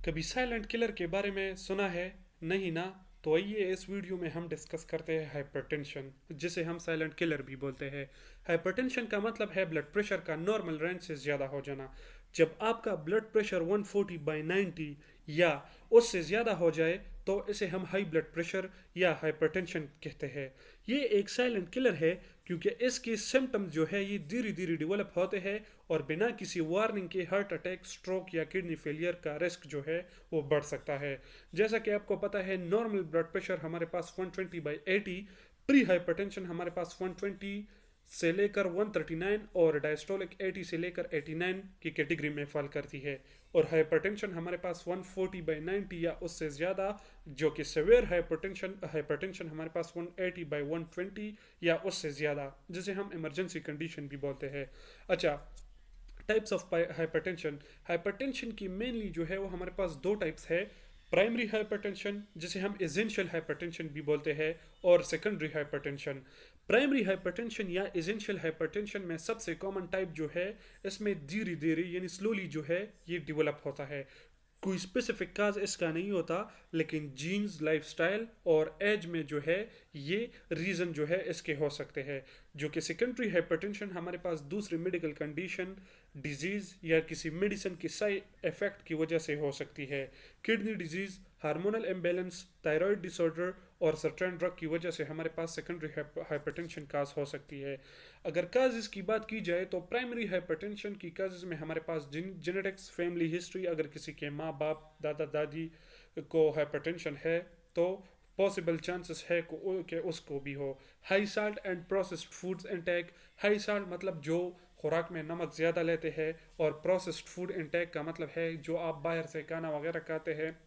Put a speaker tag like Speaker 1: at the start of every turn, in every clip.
Speaker 1: कभी silent killer के बारे में सुना है? नहीं ना? तो आइए इस वीडियो में हम डिस्कस करते हैं हाइपरटेंशन, जिसे हम साइलेंट किलर भी बोलते हैं। हाइपरटेंशन का मतलब है ब्लड प्रेशर का नॉर्मल रेंज से ज़्यादा हो जाना। जब आपका ब्लड प्रेशर 140/90 या उससे ज़्यादा हो जाए तो इसे हम हाई ब्लड प्रेशर या हाइपरटेंशन कहते हैं। ये एक साइलेंट किलर है क्योंकि इसके सिम्टम्स जो है ये धीरे धीरे डेवलप होते हैं और बिना किसी वार्निंग के हार्ट अटैक, स्ट्रोक या किडनी फेलियर का रिस्क जो है वो बढ़ सकता है। जैसा कि आपको पता है, नॉर्मल ब्लड प्रेशर हमारे पास 120/80, प्री हाइपरटेंशन हमारे पास 120 से लेकर 139 और डायस्टोलिक 80 से लेकर 89 की कैटेगरी में फॉल करती है। और हाइपरटेंशन हमारे पास 140/90 या उससे ज़्यादा, जो कि सेवियर हाइपरटेंशन हाइपरटेंशन हमारे पास 180/120 या उससे ज़्यादा, जिसे हम इमरजेंसी कंडीशन भी बोलते हैं। अच्छा, टाइप्स ऑफ हाइपरटेंशन। हाइपरटेंशन की मेनली जो है वो हमारे पास दो टाइप्स है। प्राइमरी हाइपरटेंशन, जिसे हम एसेंशियल हाइपरटेंशन भी बोलते हैं, और सेकेंडरी हाइपरटेंशन। प्राइमरी हाइपरटेंशन या एसेंशियल हाइपरटेंशन में सबसे कॉमन टाइप जो है, इसमें धीरे धीरे यानी स्लोली जो है ये डेवलप होता है। कोई स्पेसिफिक काज इसका नहीं होता, लेकिन जीन्स, लाइफस्टाइल और एज में जो है ये रीज़न जो है इसके हो सकते हैं। जो कि सेकेंडरी हाइपरटेंशन हमारे पास दूसरी मेडिकल कंडीशन, डिजीज़ या किसी मेडिसिन के साइड इफेक्ट की वजह से हो सकती है। Kidney disease, hormonal imbalance, thyroid disorder और सर्टेन ड्रग की वजह से हमारे पास सेकेंडरी हाइपरटेंशन काज हो सकती है। अगर काजेज़ की बात की जाए तो प्राइमरी हाइपरटेंशन की काजेज़ में हमारे पास जेनेटिक्स, फैमिली हिस्ट्री, अगर किसी के माँ बाप, दादा दादी को हाइपरटेंशन है तो पॉसिबल चांसेस है कि उसको भी हो। High salt and processed foods intake. High salt मतलब जो खुराक में नमक ज़्यादा लेते हैं, और प्रोसेस्ड फूड इंटेक का मतलब है जो आप बाहर से खाना वगैरह खाते हैं।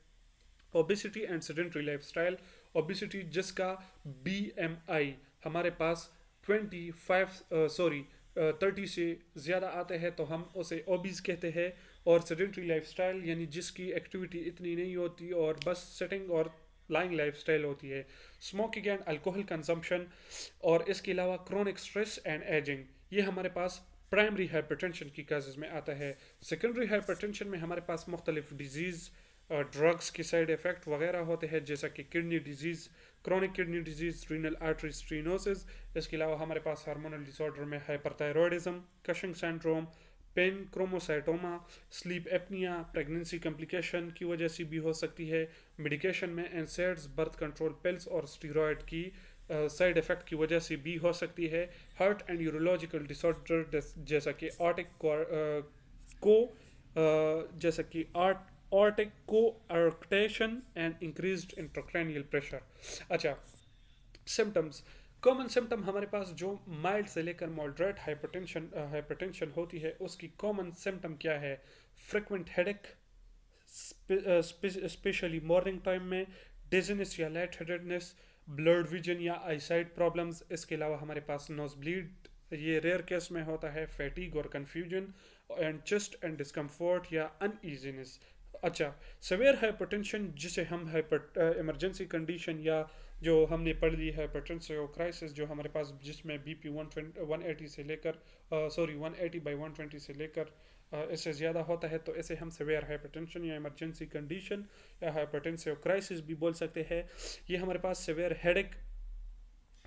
Speaker 1: Obesity and sedentary lifestyle. Obesity जिसका BMI हमारे पास 30 से ज़्यादा आते हैं तो हम उसे ओबीज कहते हैं। और सेडेंट्री लाइफस्टाइल यानी जिसकी एक्टिविटी इतनी नहीं होती और बस सिटिंग और लाइंग लाइफस्टाइल होती है। स्मोकिंग एंड अल्कोहल कंजम्पशन, और इसके अलावा क्रोनिक स्ट्रेस एंड एजिंग, ये हमारे पास प्राइमरी हाइपरटेंशन की काजेज़ में आता है। सेकेंडरी हाइपरटेंशन में हमारे पास मुख्तलिफ डिजीज़, ड्रग्स के साइड इफ़ेक्ट वगैरह होते हैं, जैसा कि kidney disease, chronic kidney disease, renal artery stenosis. इसके अलावा हमारे पास हार्मोनल डिसऑर्डर में hyperthyroidism, Cushing syndrome, pheochromocytoma, sleep apnoea, pregnancy complication की वजह से भी हो सकती है। मेडिकेशन में एनसेड्स, बर्थ कंट्रोल पिल्स और स्टीरॉयड की साइड इफ़ेक्ट की वजह से भी हो सकती है। हार्ट एंड यूरोलॉजिकल डिसऑर्डर, जैसा कि आर्टिक को जैसा कि aortic coarctation and increased intracranial pressure। अच्छा, सिम्टम्स। कॉमन सिम्टम हमारे पास जो माइल्ड से लेकर मॉडरेट हाइपरटेंशन होती है उसकी कॉमन सिम्टम क्या है? Frequent headache, specially morning time में, डिजीनेस या लाइट हेडेडनेस, ब्लर्ड विजन या आईसाइट प्रॉब्लम्स। इसके अलावा हमारे पास नोज ब्लीड, ये रेयर केस में होता है, फैटीग और confusion, and chest and discomfort या अनईजीनेस। अच्छा, सवेयर हाइपरटेंशन, जिसे हम हाइपर इमरजेंसी कंडीशन या जो हमने पढ़ ली हाइपरटेंसिव क्राइसिस, जो हमारे पास जिसमें BP 180 से लेकर 180/120 से लेकर इससे ज़्यादा होता है, तो इसे हम सवेयर हाइपरटेंशन या इमरजेंसी कंडीशन या हाइपरटेंसिव क्राइसिस भी बोल सकते हैं। ये हमारे पास severe headache,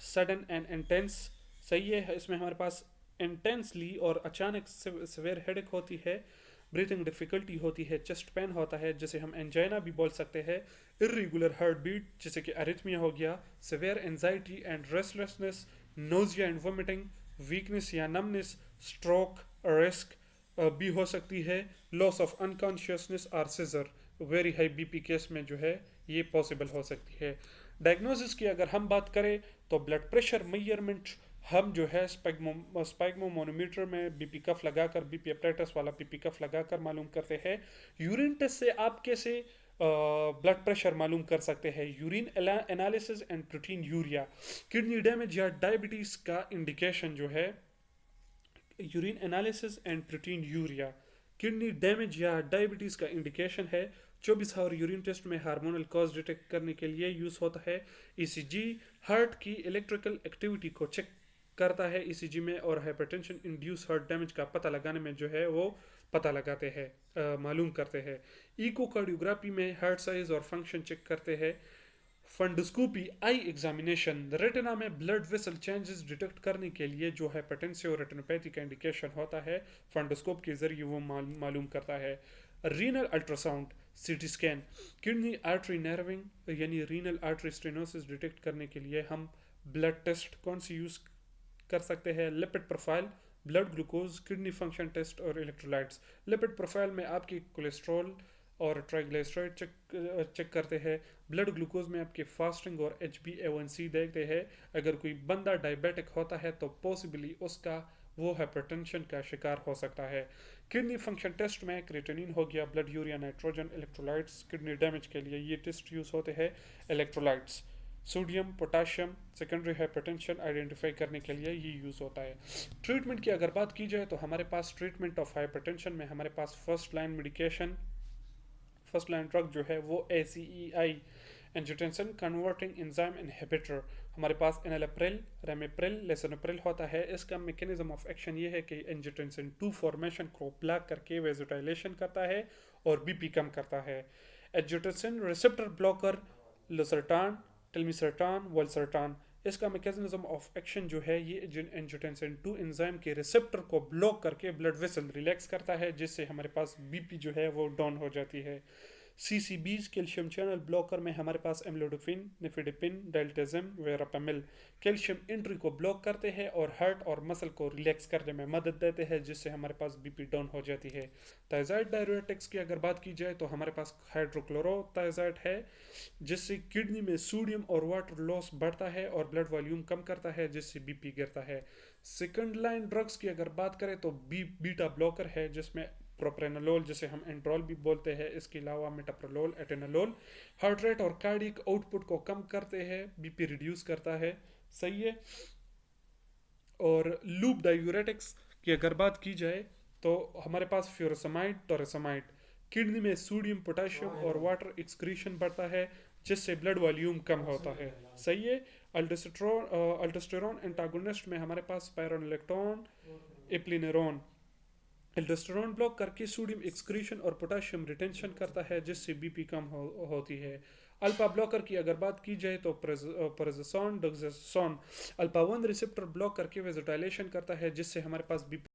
Speaker 1: sudden and intense, सही है, इसमें हमारे पास इंटेंसली और अचानक सवेयर हेडेक होती है, ब्रीथिंग डिफिकल्टी होती है, चेस्ट पेन होता है जिसे हम एंजाइना भी बोल सकते हैं, इरेगुलर हार्ट बीट जिसे कि अरिथमिया हो गया, severe anxiety and restlessness, nausea and vomiting, weakness या नमनेस, स्ट्रोक रिस्क भी हो सकती है, लॉस ऑफ अनकॉन्शियसनेस और seizure. Very high BP case में जो है ये पॉसिबल हो सकती है। डायग्नोसिस की अगर हम बात करें तो ब्लड प्रेशर मेजरमेंट हम जो है स्पैग्मोमोनोमीटर में BP कफ लगाकर, BP अपरेटस वाला BP कफ लगाकर मालूम करते हैं। यूरिन टेस्ट से आप कैसे ब्लड प्रेशर मालूम कर सकते हैं? Urine analysis and protein urea. Kidney damage या डायबिटीज़ का इंडिकेशन जो है, urine analysis and protein urea kidney damage या डायबिटीज़ का इंडिकेशन है। 24 आवर यूरिन टेस्ट में हार्मोनल कॉज डिटेक्ट करने के लिए यूज़ होता है। ECG हार्ट की इलेक्ट्रिकल एक्टिविटी को चेक करता है ECG में, और हाइपरटेंशन इंड्यूस हार्ट डैमेज का पता लगाने में जो है वो पता लगाते हैं, मालूम करते हैं। इकोकार्डियोग्राफी में हार्ट साइज और फंक्शन चेक करते हैं। फंडोस्कोपी आई एग्जामिनेशन रेटिना में ब्लड वेसल चेंजेस डिटेक्ट करने के लिए जो हाइपरटेंसिव और रेटिनोपैथी का इंडिकेशन होता है, फंडोस्कोप के जरिए वो मालूम करता है। Renal ultrasound CT scan kidney artery नर्विंग यानी रीनल आर्टरी स्टेनोसिस डिटेक्ट करने के लिए हम ब्लड टेस्ट कौन सी यूज़ कर सकते हैं? Lipid profile, blood glucose, kidney function test और इलेक्ट्रोलाइट्स। लिपिड प्रोफाइल में आपकी कोलेस्ट्रॉल और ट्राइग्लिसराइड चेक करते हैं। ब्लड ग्लूकोज में आपके फास्टिंग और HbA1c देखते हैं। अगर कोई बंदा डायबिटिक होता है तो पॉसिबली उसका वो हाइपरटेंशन का शिकार हो सकता है। किडनी फंक्शन टेस्ट में क्रिएटिनिन हो गया, blood urea nitrogen, electrolytes. Kidney damage के लिए ये टेस्ट यूज़ होते हैं। Electrolytes sodium potassium secondary hypertension identify करने के लिए ये यूज़ होता है। ट्रीटमेंट की अगर बात की जाए तो हमारे पास ट्रीटमेंट ऑफ हाइपरटेंशन में हमारे पास first line medication, first line drug जो है वो ACEI angiotensin converting enzyme inhibitor. हमारे पास एनालिप्रिल, रेमिप्रिल, लेसोनिप्रिल होता है। इसका मैकेनिज्म ऑफ एक्शन ये है कि एंजियोटेंसिन 2 फॉर्मेशन को ब्लॉक करके वेजोडाइलेशन करता है और BP कम करता है। Angiotensin receptor blocker losartan, telmisartan, valsartan. इसका मैकेनिज्म ऑफ एक्शन जो है ये एंजियोटेंसिन 2 एंजाइम के रिसेप्टर को ब्लॉक करके ब्लड वेसल रिलैक्स करता है, जिससे हमारे पास BP जो है वो डाउन हो जाती है। CCBs कैल्शियम चैनल ब्लॉकर में हमारे पास एम्लोडोफिन, निफेडिपिन, डाइल्टेजिम, वेरापामिल कैल्शियम एंट्री को ब्लॉक करते हैं और हार्ट और मसल को रिलैक्स करने में मदद देते हैं, जिससे हमारे पास BP डाउन हो जाती है। थायजाइड डायरेटिक्स की अगर बात की जाए तो हमारे पास हाइड्रोक्लोरोथायजाइड है, जिससे किडनी में सोडियम और वाटर लॉस बढ़ता है और ब्लड वॉल्यूम कम करता है, जिससे BP गिरता है। सेकंड लाइन ड्रग्स की अगर बात करें तो बीटा ब्लॉकर है, जिसमें प्रोप्रेनोलोल जिसे हम एंड्रोल भी बोलते हैं, इसके अलावा मेटाप्रोलोल, एटेनोलोल हार्ट रेट और कार्डियक आउटपुट को कम करते हैं, BP रिड्यूस करता है। सही है। और लूप डायूरेटिक्स की अगर बात की जाए तो हमारे पास फ्यूरोसमाइड, टोरेसमाइड किडनी में सोडियम पोटेशियम और वाटर एक्सक्रीशन बढ़ता है, जिससे ब्लड वॉल्यूम कम होता है। सही है। अल्डोस्टेरोन एंटागोनिस्ट में हमारे पास स्पाइरोलेक्टोन, एप्लिनेरोन। एल्डोस्टेरोन ब्लॉक करके सोडियम एक्सक्रीशन और पोटेशियम रिटेंशन करता है, जिससे BP कम होती है। अल्फा ब्लॉकर की अगर बात की जाए तो प्रेजोसोन, डोक्साजोन अल्फा 1 रिसेप्टर ब्लॉक करके वेजोडाइलेशन करता है, जिससे हमारे पास BP